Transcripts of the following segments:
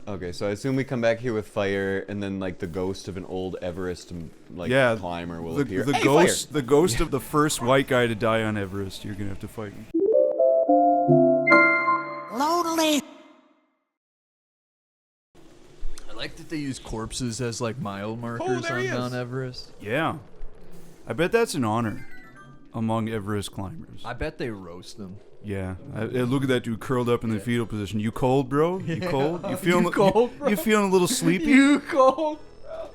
Okay, so I assume we come back here with fire, and then like the ghost of an old Everest climber will appear. The ghost of the first white guy to die on Everest. You're gonna have to fight him. Lonely. I like that they use corpses as like mile markers on Mount Everest. Yeah, I bet that's an honor among Everest climbers. I bet they roast them. Yeah, look at that dude curled up in the fetal position. You cold, bro? You cold? You feeling? cold, bro? You feeling a little sleepy? You cold, bro?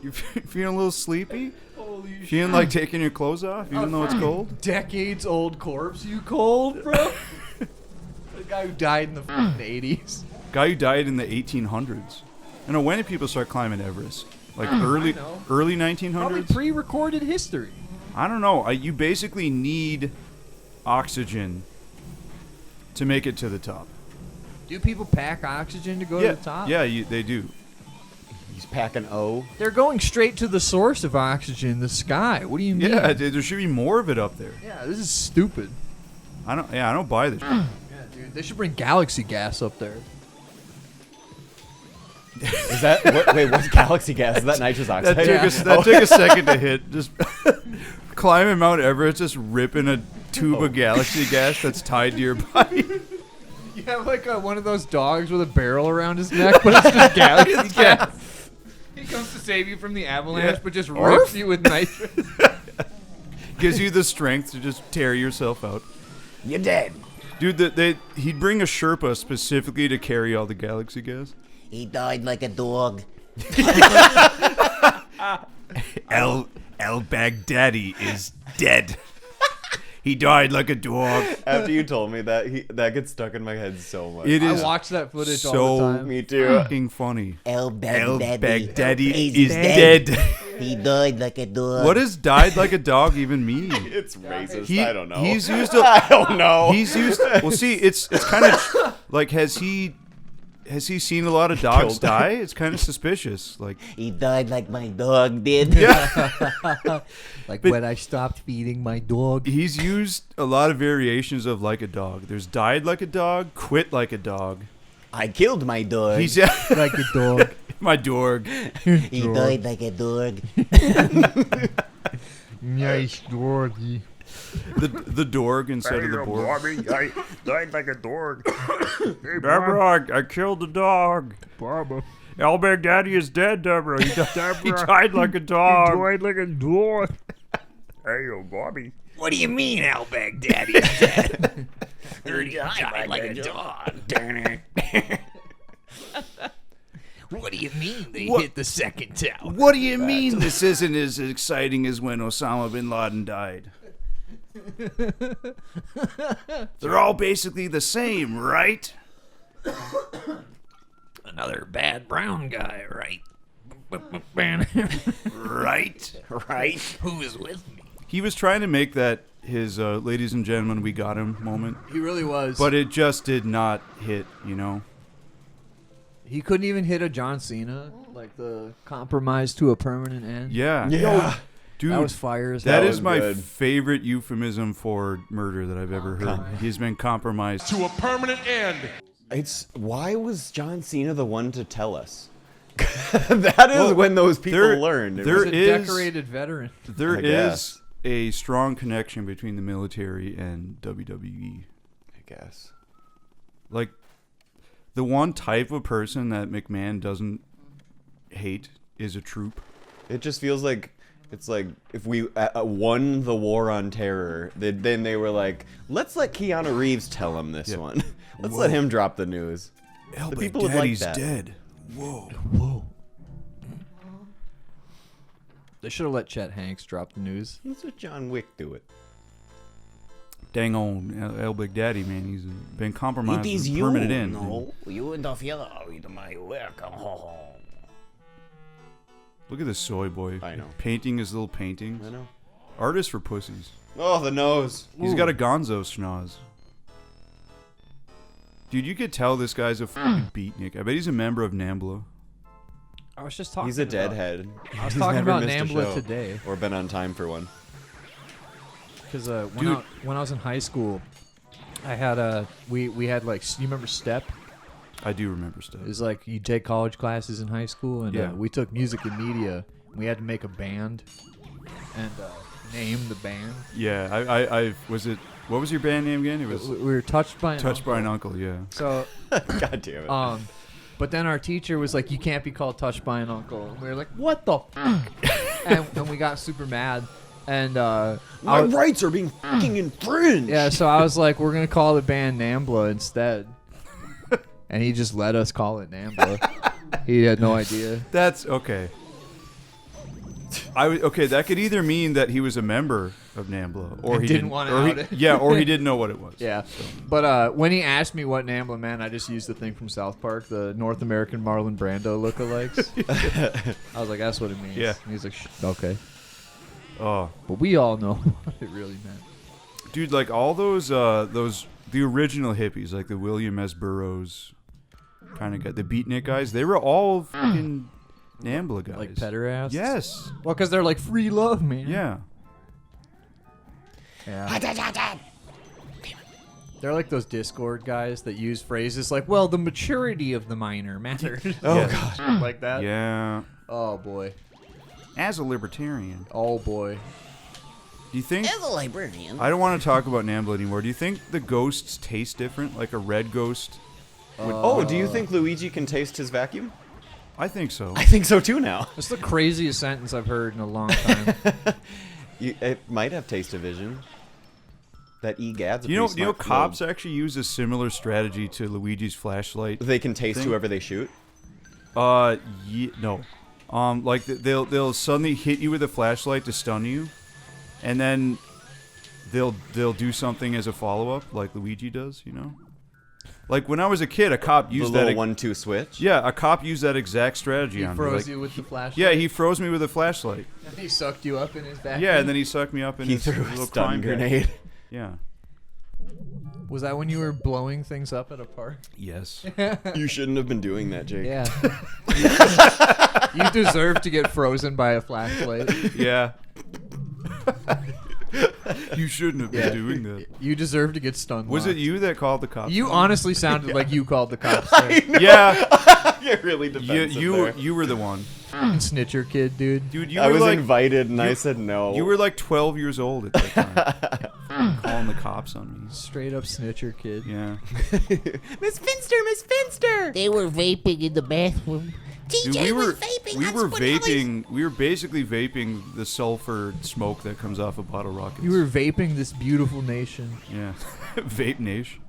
You feeling a little sleepy? Holy shit! Feeling like taking your clothes off, even though it's cold? Decades old corpse. You cold, bro? The guy who died in the 80s. Guy who died in the 1800s. I know, when did people start climbing Everest? Like early 1900s? Probably pre-recorded history. I don't know. You basically need oxygen to make it to the top. Do people pack oxygen to go to the top? Yeah, they do. He's packing O. They're going straight to the source of oxygen, the sky. What do you mean? Yeah, there should be more of it up there. Yeah, this is stupid. I don't buy this. Yeah, dude, they should bring galaxy gas up there. Is that wait? What's galaxy gas? Is that nitrous oxide? That took a second to hit. Just climbing Mount Everest, just ripping a tube of galaxy gas that's tied to your body. You have like one of those dogs with a barrel around his neck, but it's just galaxy gas. He comes to save you from the avalanche, but just rips you with nitrous. Gives you the strength to just tear yourself out. You're dead. Dude, he'd bring a Sherpa specifically to carry all the galaxy gas. He died like a dog. El Baghdadi is dead. He died like a dog. After you told me that, that gets stuck in my head so much. It is I watch that footage so all the time. Me too. fucking funny. El Baghdadi is dead. He died like a dog. What does "died like a dog" even mean? It's racist. I don't know. He's used. I don't know. He's used. Well, see, it's kind of like has he seen a lot of dogs die? It's kind of suspicious. Like He died like my dog did. Like when I stopped feeding my dog. he's used a lot of variations of "like a dog." There's "died like a dog," "quit like a dog." I killed my dog. He's Like a dog. my dog. He died like a dog. Nice doggy. The dorg instead of the borg. Bobby, I died like a dog. Hey, Deborah, I killed the dog. Baba. El Baghdadi is dead, Deborah. He died like a dog. Died like a dog. Hey, yo, Bobby. What do you mean, Al Baghdadi is dead? He died like a dog. What do you mean they hit the second tower? What do you mean this isn't as exciting as when Osama bin Laden died? They're all basically the same, right? Another bad brown guy, right? Right? Right? Who is with me? He was trying to make that his ladies and gentlemen, we got him moment, He really was. but it just did not hit, you know? he couldn't even hit a John Cena, like the compromise to a permanent end. Yeah. Yeah. Dude, That was fire as that hell. is my good. favorite euphemism for murder that I've ever heard. He's been compromised. To a permanent end. Why was John Cena the one to tell us? That is when those people learned. It there was- He's a is- decorated veteran. There I is guess. a strong connection between the military and WWE. I guess. Like, the one type of person that McMahon doesn't hate is a troop. It just feels like it's like if we won the war on terror, then they were like, let's let Keanu Reeves tell him this one. Let's let him drop the news. The people would like that. dead. Whoa. They should have let Chet Hanks drop the news. Let's let John Wick do it. Dang on El Baghdadi, man. He's been compromised It is with you. permanent end. No, you interfere with my work. Look at this soy boy. I know. Painting his little paintings. I know. Artist for pussies. Oh, the nose. He's got a gonzo schnoz. Dude, you could tell this guy's a fucking beatnik. I bet he's a member of NAMBLA. I was just talking. He's a deadhead. I was He's talking never about missed a NAMBLA show. today Or been on time for one. because when I was in high school, I had we had like, you remember Step? I do remember stuff. It was like you take college classes in high school, and Yeah. we took music and media. We had to make a band and name the band. Yeah, I was it. What was your band name again? It was We were touched by Touched by an Uncle. Yeah. So, God damn it. but then our teacher was like, "You can't be called Touched by an Uncle." And we were like, "What the?" and we got super mad. And My rights are being fucking infringed. yeah, so I was like, "We're gonna call the band Nambla instead," and he just let us call it Nambla. He had no idea. That's okay. Okay, that could either mean that he was a member of NAMBLA, or And he didn't wanna or out it. Yeah, or he didn't know what it was. Yeah, but when he asked me what Nambla meant, I just used the thing from South Park, the North American Marlon Brando lookalikes. I was like, "That's what it means." Yeah. And he's like, "Okay," Oh, but we all know what it really meant. dude, like all those the original hippies, like the William S. Burroughs kind of guy, the beatnik guys, they were all fucking NAMBLA guys. Like pederasts. Yes. Well, because they're like free love, man. Yeah. Yeah. They're like those Discord guys that use phrases like, "Well, the maturity of the minor matters." Oh, Yeah. God. Like that. Yeah. Oh boy. As a libertarian, Oh boy. do you think? As a librarian. I don't want to talk about NAMBLA anymore. Do you think the ghosts taste different, like a red ghost? Oh, do you think Luigi can taste his vacuum? I think so. I think so too now. That's the craziest sentence I've heard in a long time. It might have taste of vision. That EGAD's a You know, pretty smart cops probe. actually use a similar strategy to Luigi's flashlight. They can taste thing. whoever they shoot. No. Like they'll suddenly hit you with a flashlight to stun you, and then they'll do something as a follow up, like Luigi does. You know, like when I was a kid, a cop The used little that. 1-2 switch. Yeah, a cop used that exact strategy He on me. froze Like, you with the flashlight. yeah, he froze me with a flashlight. And he sucked you up in his back. Yeah, and then he sucked me up in He his threw a little stun crime bag. grenade. Yeah. Was that when you were blowing things up at a park? Yes. You shouldn't have been doing that, Jake. Yeah. You deserve to get frozen by a flashlight. Yeah. You shouldn't have been Yeah. doing that. You deserve to get stunned. Was it you that called the cops? You honestly sounded like you called the cops. There. Yeah. You're really defensive there. You were the one. Snitcher kid, dude. Dude, you I were was like invited and I you- said no. you were like 12 years old at that time. Calling the cops on me. Straight up snitcher kid. Yeah. Miss Finster, Miss Finster. They were vaping in the bathroom. Dude, TJ we was were vaping. we on were Spanier. vaping. We were basically vaping the sulfur smoke that comes off of bottle rockets. You were vaping this beautiful nation. Yeah. Vape nation.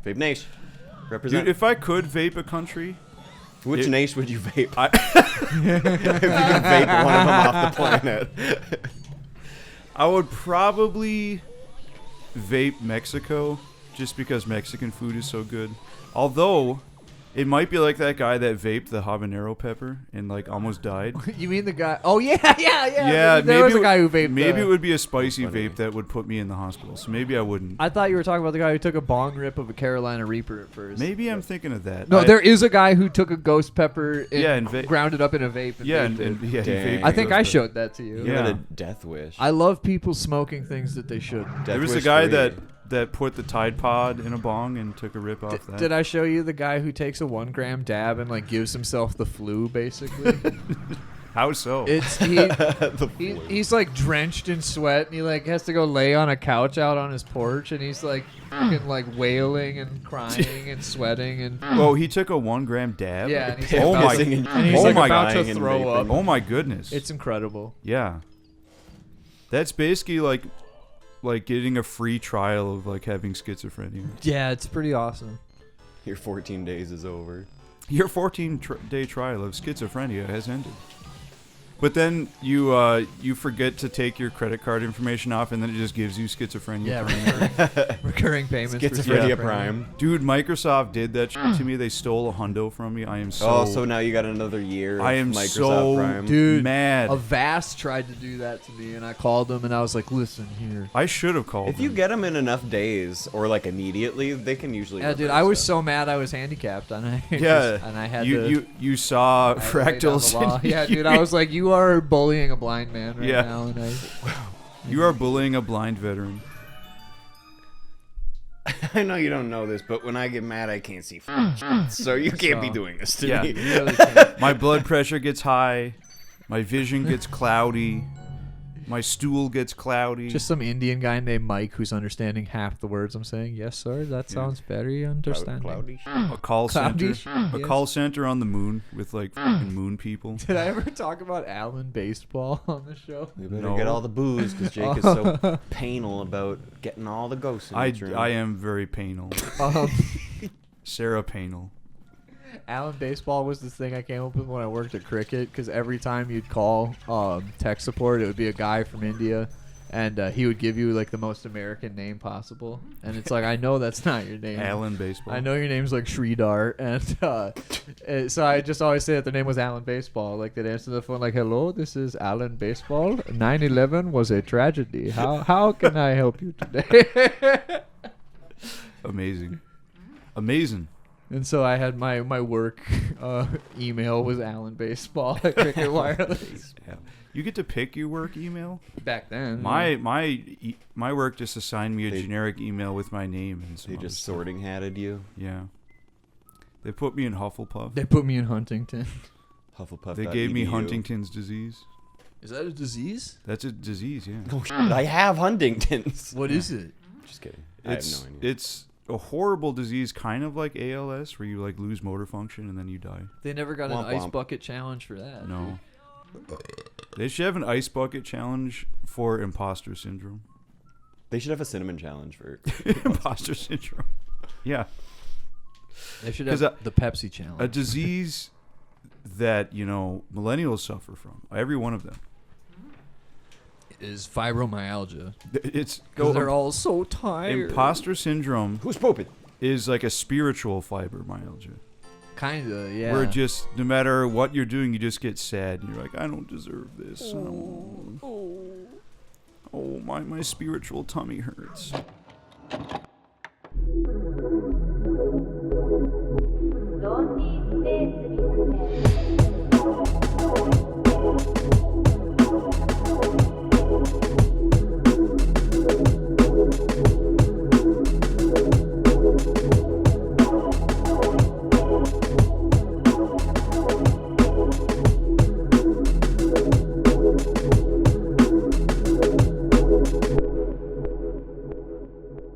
Vape Nation. Represent. Dude, if I could vape a country, Which it- nation would you vape? I if you could vape one of them off the planet. I would probably vape Mexico just because Mexican food is so good. Although it might be like that guy that vaped the habanero pepper and like almost died. You mean the guy? Oh yeah. Yeah, There was a it- guy who vaped. Maybe the- it would be a spicy funny. vape that would put me in the hospital. So maybe I wouldn't. I thought you were talking about the guy who took a bong rip of a Carolina Reaper at first. Maybe I'm thinking of that. No, I- there is a guy who took a ghost pepper and, Yeah, and ground it up in a vape. And Yeah, vaped it. yeah, he Dang. vaped I think those I pepper. showed that to you. You had Yeah. a death wish. I love people smoking things that they shouldn't. There was a Wish guy 3. that put the Tide Pod in a bong and took a rip off that. Did I show you the guy who takes a 1 gram dab and like gives himself the flu basically? How so? It's The he, flu. he's like drenched in sweat and he like has to go lay on a couch out on his porch and he's like fucking like wailing and crying and sweating and Oh, he took a 1 gram dab. yeah, and he's Oh about, my- Pissing and he's oh like my about dying to and throw vaping. up. Oh my goodness. It's incredible. Yeah. That's basically like getting a free trial of like having schizophrenia. Yeah, it's pretty awesome. Your 14 days is over. Your 14-day trial of schizophrenia has ended. But then you forget to take your credit card information off, and then it just gives you schizophrenia. Yeah, recurring payments. for Schizophrenia schizophrenia. Prime. Dude, Microsoft did that shit to me. They stole a hundo from me. I am so. So now you got another year of I am Microsoft so Prime. Dude, mad. Avast tried to do that to me, and I called them, and I was like, "Listen here." I should have called. If you them. get them in enough days, or like immediately, they can usually. Yeah, dude, reverse I was it. so mad I was handicapped, and I yeah, and I had you to. you saw I had to lay down the fractals. law. and Yeah, dude, I was like, "You are bullying a blind man right Yeah. now," and I. You are bullying a blind veteran. I know you don't know this, but when I get mad, I can't see. So you can't be doing this to Yeah. me. You really can't. My blood pressure gets high. My vision gets cloudy. My stool gets cloudy. Just some Indian guy named Mike who's understanding half the words I'm saying. Yes, sir. That sounds very understanding. Cloudy. a call Cloudy. center. A Yes. call center on the moon with like fucking moon people. Did I ever talk about Allen baseball on the show? We better No. get all the booze because Jake is so penal about getting all the ghosts in his room. I am very penal. Um, Sarah penal. Allen baseball was this thing I came up with when I worked at cricket because every time you'd call tech support, it would be a guy from India, and he would give you like the most American name possible. And it's like, I know that's not your name. Allen baseball. I know your name's like Sridhar, and so I just always say that their name was Allen Baseball. Like they'd answer the phone like, "Hello, this is Allen Baseball. 9/11 was a tragedy. How can I help you today?" Amazing. Amazing. And so I had my work email was Allen Baseball at Cricket Wireless. Yeah. You get to pick your work email. Back then, My work just assigned me a They- generic email with my name and some They other just stuff. sorting hatted you. Yeah. They put me in Hufflepuff. they put me in Huntington. Hufflepuff. They gave me Huntington's disease. Is that a disease? That's a disease, yeah. Oh shit! I have Huntington's. What is it? Just kidding. I have It's no idea. it's a horrible disease, kind of like ALS, where you like lose motor function and then you die. They never got an Womp ice womp. bucket challenge for that. No. They should have an ice bucket challenge for imposter syndrome. They should have a cinnamon challenge for. Imposter syndrome. Yeah. They should 'Cause, have the Pepsi challenge. A disease that, millennials suffer from. Every one of them. is fibromyalgia. It's Because they're all so tired. imposter syndrome Who's pooping? is like a spiritual fibromyalgia. Kinda, yeah. Where just no matter what you're doing, you just get sad and you're like, I don't deserve this. Oh, my spiritual tummy hurts.